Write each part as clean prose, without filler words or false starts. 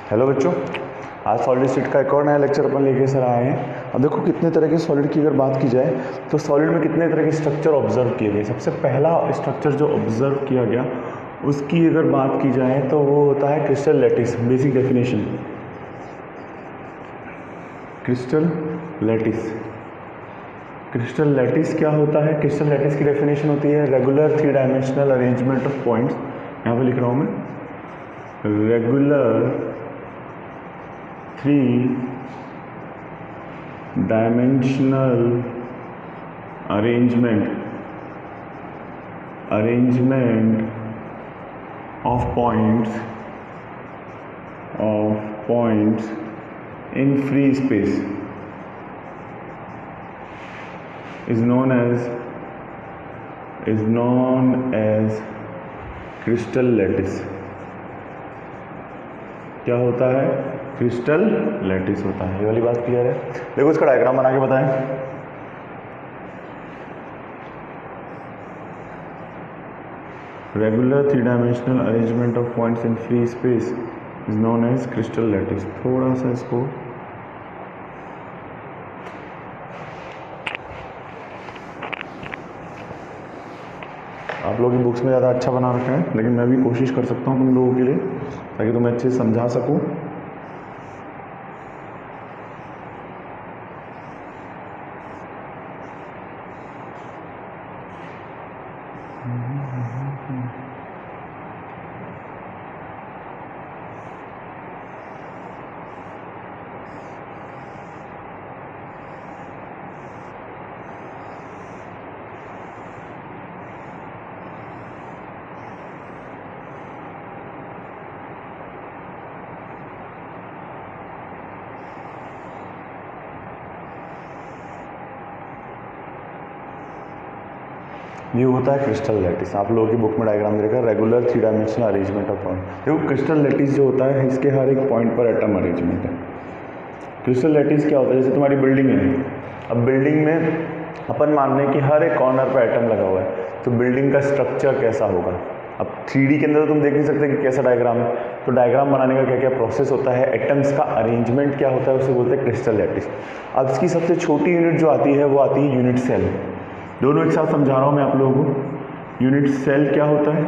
Hello बच्चों, आज solid state का एक और नया लेक्चर अपन लेके सर आए हैं। अब देखो कितने तरह के सॉलिड की अगर बात की जाए तो सॉलिड में कितने तरह के स्ट्रक्चर ऑब्जर्व किए गए। सबसे पहला स्ट्रक्चर जो ऑब्जर्व किया गया उसकी अगर बात की जाए तो वो होता है crystal lattice. Basic definition, crystal lattice. Crystal lattice क्या होता है? क्रिस्टल लैटिस की डेफिनेशन होती है regular 3 dimensional arrangement of points. यहाँ पे लिख रहा हूँ मैं, regular 3 dimensional arrangement of points in free space is known as crystal lattice। क्या होता है? क्रिस्टल लैटिस होता है। ये वाली बात क्लियर है? देखो इसका डायग्राम बना के बताएं। Regular 3 dimensional arrangement of points in free space is known as crystal lattice. थोड़ा सा इसको आप लोगों की बुक्स में ज़्यादा अच्छा बना रखा है, लेकिन मैं भी कोशिश कर सकता हूँ तुम लोगों के लिए, ताकि तुम्हें अच्छे से समझा सकूँ। ये होता है क्रिस्टल लैटिस। आप लोगों की बुक में डायग्राम देखा, regular 3 dimensional arrangement of point. देखो क्रिस्टल लैटिस जो होता है इसके हर एक पॉइंट पर एटम अरेंजमेंट है। क्रिस्टल लैटिस क्या होता है? जैसे तुम्हारी बिल्डिंग है, अब बिल्डिंग में अपन मान रहे हैं कि हर एक कॉर्नर पर एटम लगा हुआ है, तो बिल्डिंग का स्ट्रक्चर कैसा होगा? अब 3D के अंदर तो तुम देख नहीं सकते कि कैसा डायग्राम है, तो डायग्राम बनाने का क्या क्या प्रोसेस होता है, एटम्स का अरेंजमेंट क्या होता है, उसे बोलते हैं क्रिस्टल लैटिस। अब इसकी सबसे छोटी यूनिट जो आती है वो आती है यूनिट सेल। दोनों एक साथ समझा रहा हूँ मैं आप लोगों को। यूनिट सेल क्या होता है?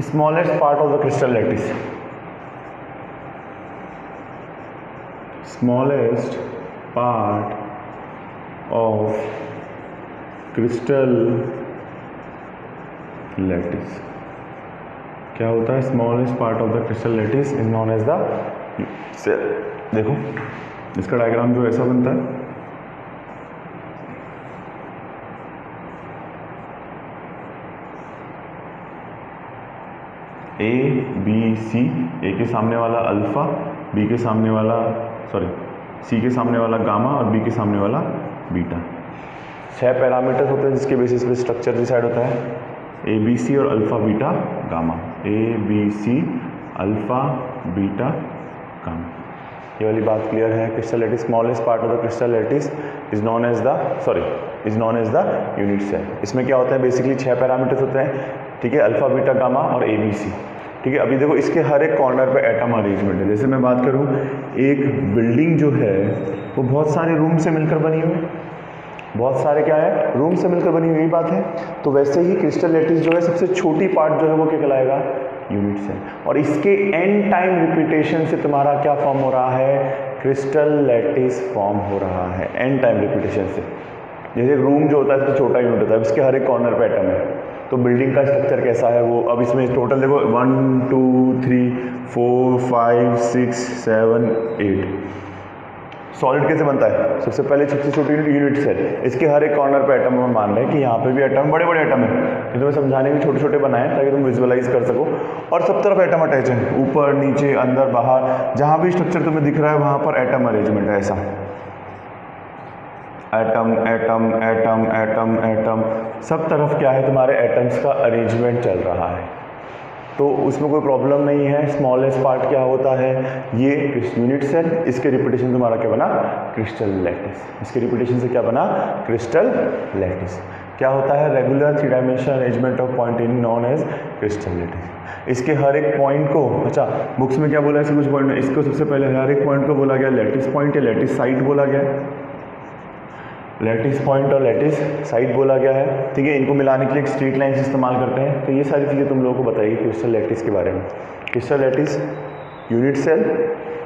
Smallest part of the crystal lattice. Smallest part of crystal lattice क्या होता है? Smallest part of the crystal lattice is known as the cell. देखो इसका डायग्राम जो ऐसा बनता है, ए बी सी, ए के सामने वाला अल्फा, बी के सामने वाला सी के सामने वाला गामा और बी के सामने वाला बीटा। 6 पैरामीटर्स होते हैं जिसके बेसिस पे स्ट्रक्चर डिसाइड होता है। ए बी सी और alpha beta gamma, A B C alpha beta gamma. ये वाली बात क्लियर है? Crystal lattice smallest part of the crystal lattice is known as the unit cell. इसमें क्या होता है? बेसिकली 6 पैरामीटर्स होते हैं, ठीक है, अल्फा बीटा गामा और ए बी सी, ठीक है। अभी देखो इसके हर एक कॉर्नर पे एटम अरेंजमेंट है। जैसे मैं बात करूँ, एक बिल्डिंग जो है वो बहुत सारे रूम से मिलकर बनी हुई है, बहुत सारे क्या है? रूम से मिलकर बनी हुई बात है। तो वैसे ही क्रिस्टल लैटिस जो है सबसे छोटी पार्ट जो है वो क्या कहलाएगा? Unit cell. और इसके एन टाइम रिपीटेशन से तुम्हारा क्या फॉर्म हो रहा है? क्रिस्टल लैटिस फॉर्म हो रहा है एन टाइम रिपीटेशन से। जैसे रूम जो होता है इससे छोटा यूनिट होता है, इसके हर एक कॉर्नर पे एटम है, तो बिल्डिंग का स्ट्रक्चर कैसा है वो? अब इसमें टोटल देखो 1 2 3 4 5 6 7 8। सॉलिड कैसे बनता है? सबसे पहले सबसे छोटी यूनिट सेल, इसके हर एक कॉर्नर पे एटम हम मान रहे हैं कि यहाँ पे भी एटम, बड़े बड़े एटम है, तो तुम्हें समझाने में छोटे छोटे बनाए ताकि तुम विजुअलाइज कर सको। और सब तरफ एटम अटैच है, ऊपर नीचे अंदर बाहर, जहाँ भी स्ट्रक्चर तुम्हें दिख रहा है वहाँ पर एटम अरेंजमेंट है। ऐसा atom atom atom atom atom, सब तरफ क्या है? तुम्हारे एटम्स का अरेंजमेंट चल रहा है, तो उसमें कोई प्रॉब्लम नहीं है। स्मॉलेस्ट पार्ट क्या होता है? ये यूनिट सेल। इसके रिपीटेशन तुम्हारा क्या बना? Crystal lattice. इसके रिपीटेशन से क्या बना? Crystal lattice. क्या होता है? Regular three dimensional arrangement of point in known as crystal lattice. इसके हर एक पॉइंट को, अच्छा बुक्स में क्या बोला है कुछ पॉइंट, इसको सबसे पहले हर एक पॉइंट को बोला गया लैटिस पॉइंट या लैटिस साइड बोला गया है, लैटिस पॉइंट और लैटिस साइड बोला गया है, ठीक है। इनको मिलाने के लिए एक स्ट्रेट लाइन इस्तेमाल करते हैं। तो ये सारी चीज़ें तुम लोगों को बताइए क्रिस्टल लैटिस के बारे में। Crystal lattice unit cell,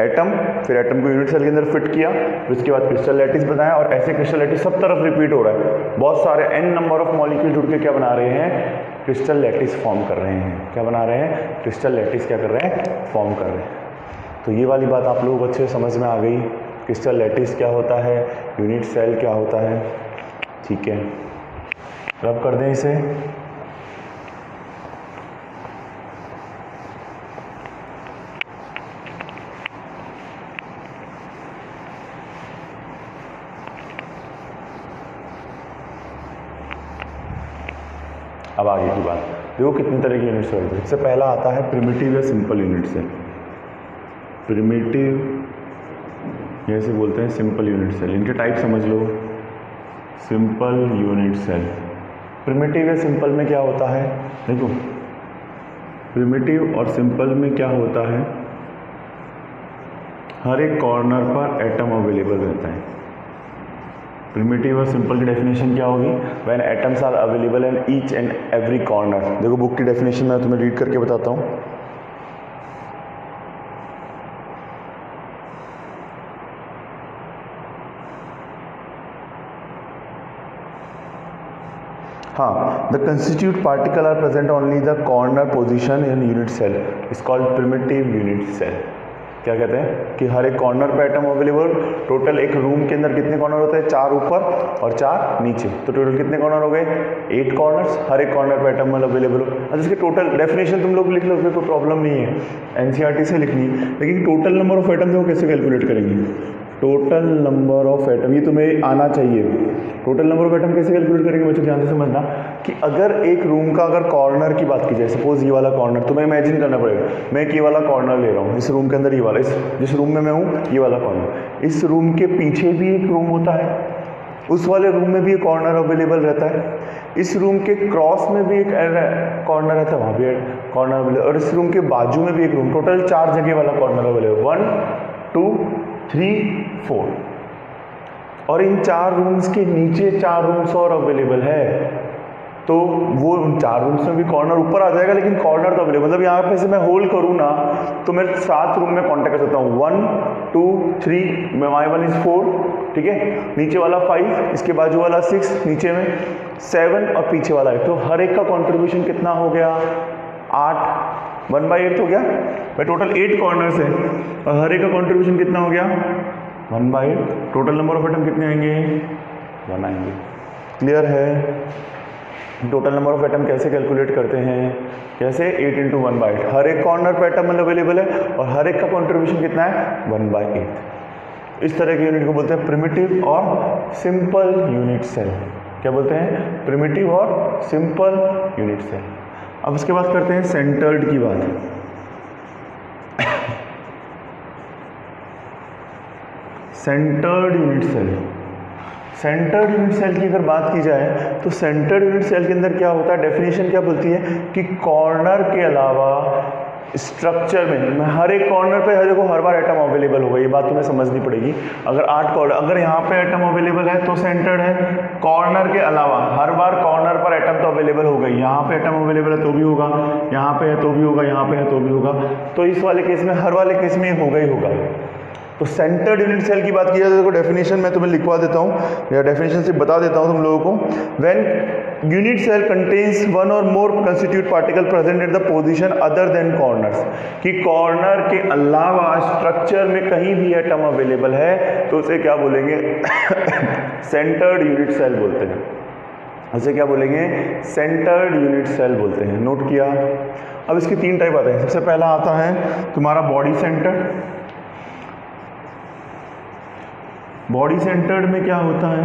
atom, फिर एटम को यूनिट सेल के अंदर फिट किया, फिर उसके बाद क्रिस्टल लैटिस बनाया, और ऐसे क्रिस्टल लैटिस सब तरफ रिपीट हो रहा है। बहुत सारे n नंबर ऑफ मॉलिक्यूल जुड़ के क्या बना रहे हैं? क्रिस्टल लैटिस फॉर्म कर रहे हैं। क्या बना रहे हैं? क्रिस्टल लैटिस क्या कर रहे हैं? फॉर्म कर रहे हैं। तो ये वाली बात आप लोगों को अच्छे से समझ में आ गई। क्रिस्टल लैटिस क्या होता है, यूनिट सेल क्या होता है, ठीक है। रब कर दें इसे। अब आगे की बात देखो, कितनी तरह की यूनिट सेल होती है। सबसे पहला आता है प्रिमिटिव या सिंपल यूनिट सेल। प्रिमिटिव जैसे बोलते हैं सिंपल यूनिट सेल, इनके टाइप समझ लो। सिंपल यूनिट सेल, प्रिमिटिव या सिंपल में क्या होता है? देखो प्रिमिटिव और सिंपल में क्या होता है, हर एक कॉर्नर पर एटम अवेलेबल रहता है। प्रिमिटिव और सिंपल की डेफिनेशन क्या होगी? When atoms are available in each and every corner. देखो बुक की डेफिनेशन मैं तुम्हें रीड करके बताता हूँ। हाँ, the constituent particle are present only the corner position in unit cell is called primitive unit cell. क्या कहते हैं कि हर एक कॉर्नर पे एटम अवेलेबल। टोटल एक रूम के अंदर कितने कॉर्नर होते हैं? 4 ऊपर और 4 नीचे, तो टोटल कितने कॉर्नर हो गए? 8 कॉर्नर्स। हर एक कॉर्नर पे एटम अवेलेबल हो। अच्छा, इसकी टोटल डेफिनेशन तुम लोग लिख लो, कोई प्रॉब्लम नहीं है, एनसीईआरटी से लिखनी है। लेकिन टोटल नंबर ऑफ एटम देखो कैसे कैलकुलेट करेंगे। टोटल नंबर ऑफ एटम, ये तुम्हें आना चाहिए। टोटल नंबर ऑफ एटम कैसे कैलकुलेट करेंगे बच्चों? ध्यान से समझना कि अगर एक रूम का अगर कॉर्नर की बात की जाए, सपोज ये वाला कॉर्नर, तुम्हें इमेजिन करना पड़ेगा मैं एक ये वाला कॉर्नर ले रहा हूँ, इस रूम के अंदर ये वाला, जिस रूम में मैं हूँ ये वाला कॉर्नर, इस रूम के पीछे भी एक रूम होता है, उस वाले रूम में भी एक कॉर्नर अवेलेबल रहता है, इस रूम के क्रॉस में भी एक कॉर्नर रहता है, वहाँ भी कॉर्नर अवेलेबल, और इस रूम के बाजू में भी एक रूम, टोटल 4 जगह वाला कॉर्नर अवेलेबल, 1 2 3 4। और इन 4 रूम्स के नीचे 4 रूम्स और अवेलेबल है, तो वो उन 4 रूम्स में भी कॉर्नर ऊपर आ जाएगा, लेकिन कॉर्नर तो अवेलेबल, मतलब यहाँ पे से मैं होल्ड करूँ ना तो मैं 7 रूम में कॉन्टेक्ट कर सकता हूँ। 1 2 3 में y1 इज 4, ठीक है, नीचे वाला 5, इसके बाजू वाला 6, नीचे में 7 और पीछे वाला 8। तो हर एक का कॉन्ट्रीब्यूशन कितना हो गया? 8, 1/8 हो गया भाई। टोटल 8 कॉर्नर्स है और हर एक का कॉन्ट्रीब्यूशन कितना हो गया? 1/8। टोटल नंबर ऑफ एटम कितने आएंगे? 1 आएंगे। क्लियर है? टोटल नंबर ऑफ एटम कैसे कैलकुलेट करते हैं? कैसे? 8 × 1/8। हर एक कॉर्नर पर एटम अवेलेबल है और हर एक का कॉन्ट्रीब्यूशन कितना है? 1/8। इस तरह के यूनिट को बोलते हैं प्रिमिटिव और सिंपल यूनिट सेल। क्या बोलते हैं? प्रिमिटिव और सिंपल यूनिट सेल। अब उसके बाद करते हैं सेंटर्ड की बात। Centred unit cell. Centred unit cell की अगर बात की जाए तो सेंटर्ड यूनिट सेल के अंदर क्या होता है? डेफिनेशन क्या बोलती है कि कॉर्नर के अलावा स्ट्रक्चर में हर एक कॉर्नर पे देखो हर बार एटम अवेलेबल होगा, ये बात तुम्हें समझनी पड़ेगी। अगर 8 कॉर्नर, अगर यहाँ पे एटम अवेलेबल है तो सेंटर्ड है। कॉर्नर के अलावा हर बार कॉर्नर पर एटम तो अवेलेबल होगा, यहाँ पे एटम अवेलेबल है तो भी होगा, यहाँ पे है तो भी होगा, यहाँ पे है तो भी होगा। तो इस वाले केस में, हर वाले केस में होगा ही होगा। तो सेंटर्ड यूनिट सेल की बात की जाए तो डेफिनेशन मैं तुम्हें लिखवा देता हूँ या डेफिनेशन से बता देता हूँ तुम लोगों को। व्हेन यूनिट सेल कंटेन्स 1 और more constituent particle present at the position other than corners, कि कॉर्नर के अलावा स्ट्रक्चर में कहीं भी एटम अवेलेबल है तो उसे क्या बोलेंगे? सेंटर्ड यूनिट सेल बोलते हैं। उसे क्या बोलेंगे? सेंटर्ड यूनिट सेल बोलते हैं। नोट किया? अब इसके 3 टाइप आते हैं। सबसे पहला आता है तुम्हारा बॉडी सेंटर। बॉडी सेंटर्ड में क्या होता है?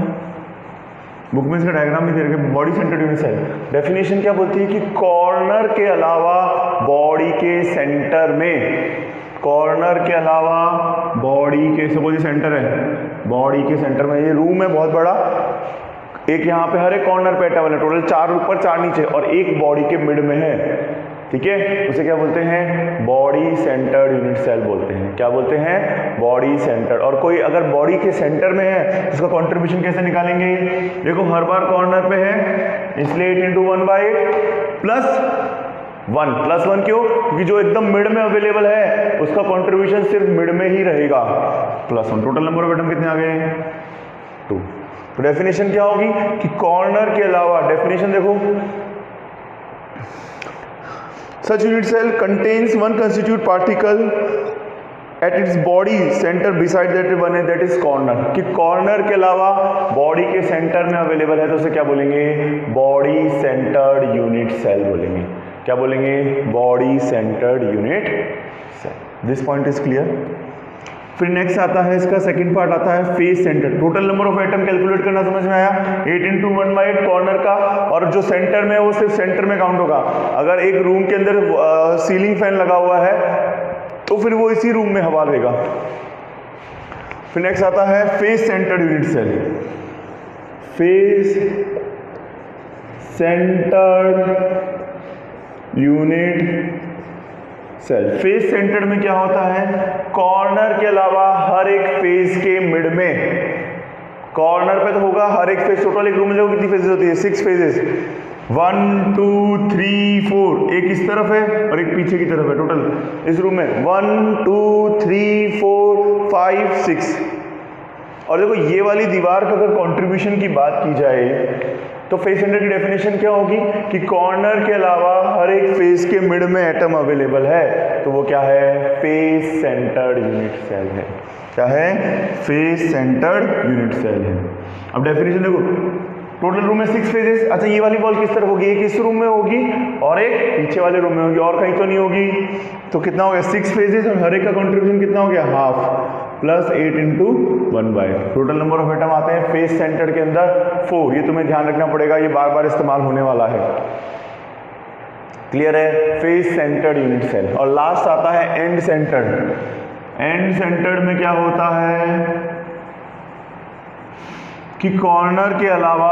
बुक में इसका डायग्राम भी दे रखे। Body centred unit cell definition क्या बोलती है कि कॉर्नर के अलावा बॉडी के सेंटर में, कॉर्नर के अलावा बॉडी के, सपोज ये सेंटर है, बॉडी के सेंटर में ये रूम है बहुत बड़ा, एक यहाँ पे हर एक कॉर्नर पे एटम है, टोटल 4 ऊपर 4 नीचे, और एक बॉडी के मिड में है, ठीक है, उसे क्या बोलते हैं, बॉडी सेंटर्ड यूनिट सेल बोलते हैं। क्या बोलते हैं, बॉडी सेंटर्ड। और कोई अगर बॉडी के सेंटर में है उसका कंट्रीब्यूशन कैसे निकालेंगे, देखो हर बार कॉर्नर पे है, इसलिए 8 × 1/8 प्लस 1 क्यों, क्योंकि जो एकदम मिड में अवेलेबल है उसका कंट्रीब्यूशन सिर्फ मिड में ही रहेगा, +1। टोटल नंबर ऑफ एटम कितने आ गए, 2। तो डेफिनेशन क्या होगी कि कॉर्नर के अलावा, डेफिनेशन देखो, such unit cell contains one constituent particle at its body center beside that one है, that is corner। कि कॉर्नर के अलावा बॉडी के सेंटर में अवेलेबल है तो उसे क्या बोलेंगे, बॉडी सेंटर्ड यूनिट सेल बोलेंगे। क्या बोलेंगे, body centred unit cell. This point is clear. फिर नेक्स्ट आता है इसका सेकंड पार्ट आता है face centre. Total number of atom calculate करना समझ में आया, 8 × 1/8 कॉर्नर का, और जो सेंटर में है वो सिर्फ सेंटर में काउंट होगा। अगर एक रूम के अंदर सीलिंग फैन लगा हुआ है तो फिर वो इसी रूम में हवा देगा। फिर नेक्स्ट आता है face centred unit cell. Face centred unit cell. Face centred में क्या होता है, कॉर्नर के अलावा हर एक फेस के मिड में, कॉर्नर पे तो होगा हर एक फेस, टोटल एक रूम में कितनी फेजेस होती है, 6 फेजेस, 1 2 3 4, एक इस तरफ है और एक पीछे की तरफ है, टोटल इस रूम में 1 2 3 4 5 6। और देखो ये वाली दीवार का अगर कंट्रीब्यूशन की बात की जाए तो फेस सेंटर की डेफिनेशन क्या होगी कि कॉर्नर के अलावा हर एक फेस के मिड में एटम अवेलेबल है तो वो क्या है, फेस सेंटर्ड यूनिट सेल है। क्या है, फेस सेंटर्ड यूनिट सेल है। अब डेफिनेशन देखो, टोटल रूम में 6 फेजेस। अच्छा ये वाली बॉल किस तरफ होगी, एक इस रूम में होगी और एक पीछे वाले रूम में होगी, और कहीं तो नहीं होगी। तो कितना हो गया, 6 फेजेस, और हर एक का कंट्रीब्यूशन कितना हो गया, half, plus 8 × 1/8। Total number of atom आते हैं फेस सेंटर के अंदर 4। ये तुम्हें ध्यान रखना पड़ेगा, ये बार बार इस्तेमाल होने वाला है। क्लियर है, फेस सेंटर्ड यूनिट सेल। और लास्ट आता है एंड सेंटर्ड। एंड सेंटर्ड में क्या होता है कि कॉर्नर के अलावा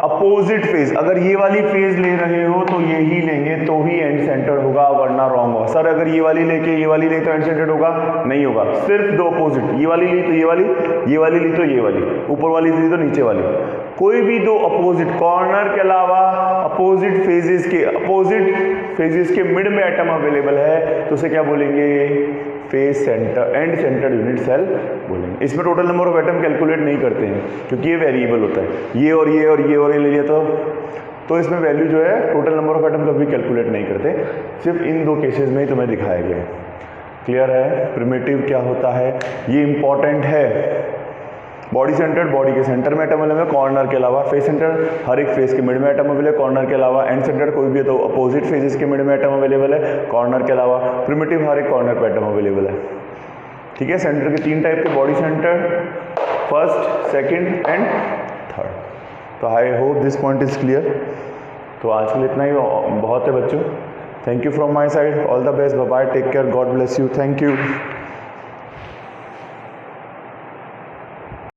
अपोजिट फेज, अगर ये वाली फेज ले रहे हो तो ये ही लेंगे तो ही एंड सेंटर्ड होगा, वरना रॉन्ग होगा। सर अगर ये वाली लेके ये वाली ले तो एंड सेंटर्ड होगा, नहीं होगा। सिर्फ दो अपोजिट, ये वाली ली तो ये वाली, ये वाली ली तो ये वाली, ऊपर वाली ली तो नीचे वाली, कोई भी दो अपोजिट, कॉर्नर के अलावा अपोजिट फेजेस के मिड में एटम अवेलेबल है तो उसे क्या बोलेंगे, face centre and centred unit cell बोलेंगे। इसमें total number of atom calculate नहीं करते हैं क्योंकि ये वेरिएबल होता है, ये और ये और ये और ये ले लिया तो इसमें वैल्यू जो है टोटल नंबर ऑफ एटम कभी कैलकुलेट नहीं करते, सिर्फ इन दो केसेस में ही तुम्हें दिखाया गया है। क्लियर है, प्रिमिटिव क्या होता है, ये इंपॉर्टेंट है। बॉडी सेंटर्ड, बॉडी के सेंटर में एटम अवेलेबल है, कॉर्नर के अलावा। फेस सेंटर, हर एक फेस के मिड में एटम अवेलेबल है, कॉर्नर के अलावा। एंड सेंटर, कोई भी है तो अपोजिट फेजेस के मिड में एटम अवेलेबल है, कॉर्नर के अलावा। प्रिमिटिव, हर एक कॉर्नर पे एटम अवेलेबल है। ठीक है, सेंटर के 3 टाइप के, body centre, first, second and third. तो I hope this point is clear. तो आज के लिए इतना ही बहुत है बच्चों। Thank you from my side, all the best, bye bye, take care, God bless you, thank you.